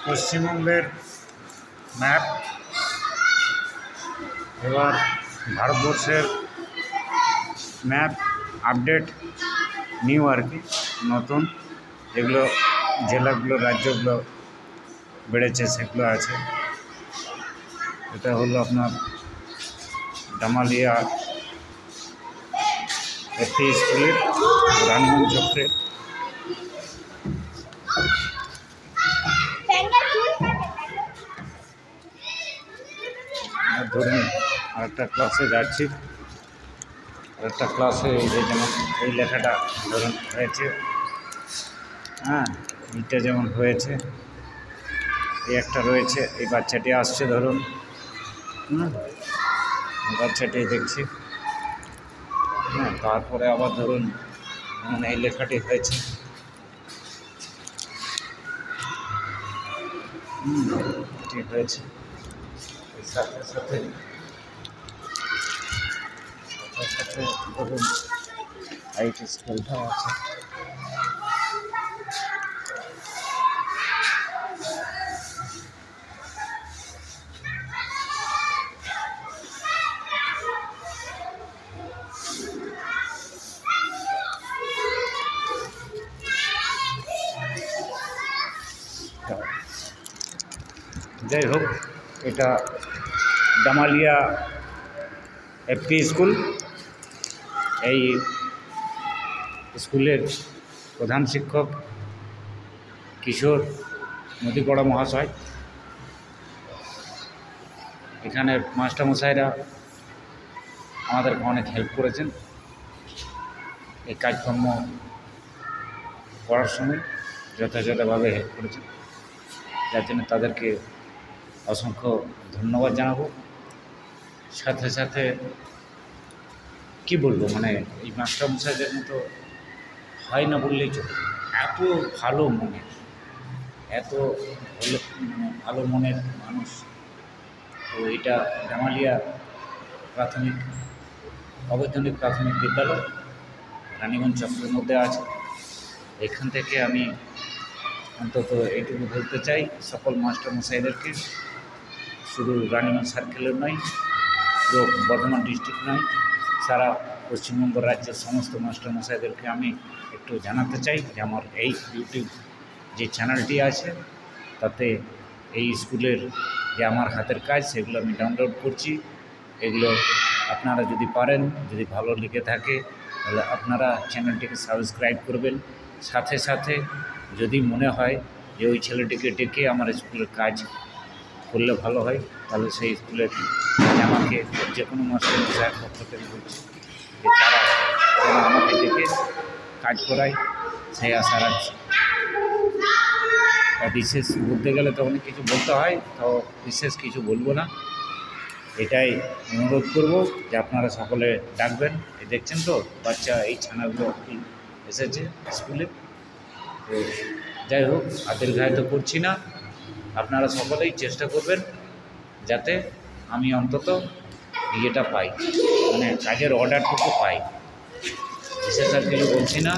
পশ্চিমবঙ্গের ম্যাপ এবার ভারতবর্ষের ম্যাপ আপডেট নিউ আর কি নতুন যেগুলো জেলাগুলো রাজ্যগুলো বেড়েছে সেগুলো আছে। এটা হলো আপনার ডামালিয়া একটি স্কুলের রানীগঞ্জ চক্রে ধরুন আরেকটা ক্লাসে যাচ্ছি, আরেকটা ক্লাসে এই যে যেমন এই লেখাটা ধরুন হয়েছে, হ্যাঁ এইটা যেমন হয়েছে, এই একটা রয়েছে, এই বাচ্চাটি আসছে ধরুন, বাচ্চাটি দেখছি, হ্যাঁ তারপরে আবার ধরুন যেমন এই লেখাটি হয়েছে, ঠিক হয়েছে। সাথে সাথে ধরুন আইটি স্কুলটাও আছে। যাই হোক, এটা ডামালিয়া এফপি স্কুল। এই স্কুলের প্রধান শিক্ষক কিশোর নদীকড়া মহাশয়। এখানে মাস্টারমশাইরা আমাদেরকে অনেক হেল্প করেছেন এই কাজকর্ম করার সময়, যথাযথভাবে হেল্প করেছেন, যার জন্য তাদেরকে অসংখ্য ধন্যবাদ জানাবো। সাথে সাথে কি বলবো, মানে এই মাস্টারমশাইদের মতো হয় না বললেই চলে। এত ভালো মনের, এত ভালো মনের মানুষ। তো এটা ডামালিয়া অবৈতনিক প্রাথমিক বিদ্যালয় রানীগঞ্জ চক্রের মধ্যে আছে। এখান থেকে আমি অন্তত এইটুকু বলতে চাই সকল মাস্টারমশাইদেরকে, শুধু রানীগঞ্জ সার্কেলের নয়, পুরো বর্ধমান ডিস্ট্রিক্ট নয়, সারা পশ্চিমবঙ্গ রাজ্যের সমস্ত মাস্টারমশাইদেরকে আমি একটু জানাতে চাই যে আমার এই ইউটিউব যে চ্যানেলটি আছে তাতে এই স্কুলের যে আমার হাতের কাজ সেগুলো আমি ডাউনলোড করছি। এগুলো আপনারা যদি পারেন, যদি ভালো লেগে থাকে তাহলে আপনারা চ্যানেলটিকে সাবস্ক্রাইব করবেন। সাথে সাথে যদি মনে হয় যে ওই ছেলেটিকে ডেকে আমার স্কুলের কাজ করলে ভালো হয়, তাহলে সেই স্কুলের আমাকে যে কোনো মাস্টারমশাইয়ের পক্ষ থেকে বলছি যে তারা যেন আমাকে ডেকে কাজ করায়, সেই আশা রাখছি। বিশেষ বলতে গেলে তো অনেক কিছু বলতে হয়, তো বিশেষ কিছু বলবো না, এটাই অনুরোধ করব যে আপনারা সকলে ডাকবেন। এই দেখছেন তো বাচ্চা এই ছানাগুলো এসেছে স্কুলে। তো যাই হোক, হাতের ঘায়ে তো করছি না, আপনারা সকলেই চেষ্টা করবেন যাতে আমি অন্তত ইয়েটা পাই, মানে কাজের অর্ডারটুকু পাই। বিশেষ আর কিছু বলছি না।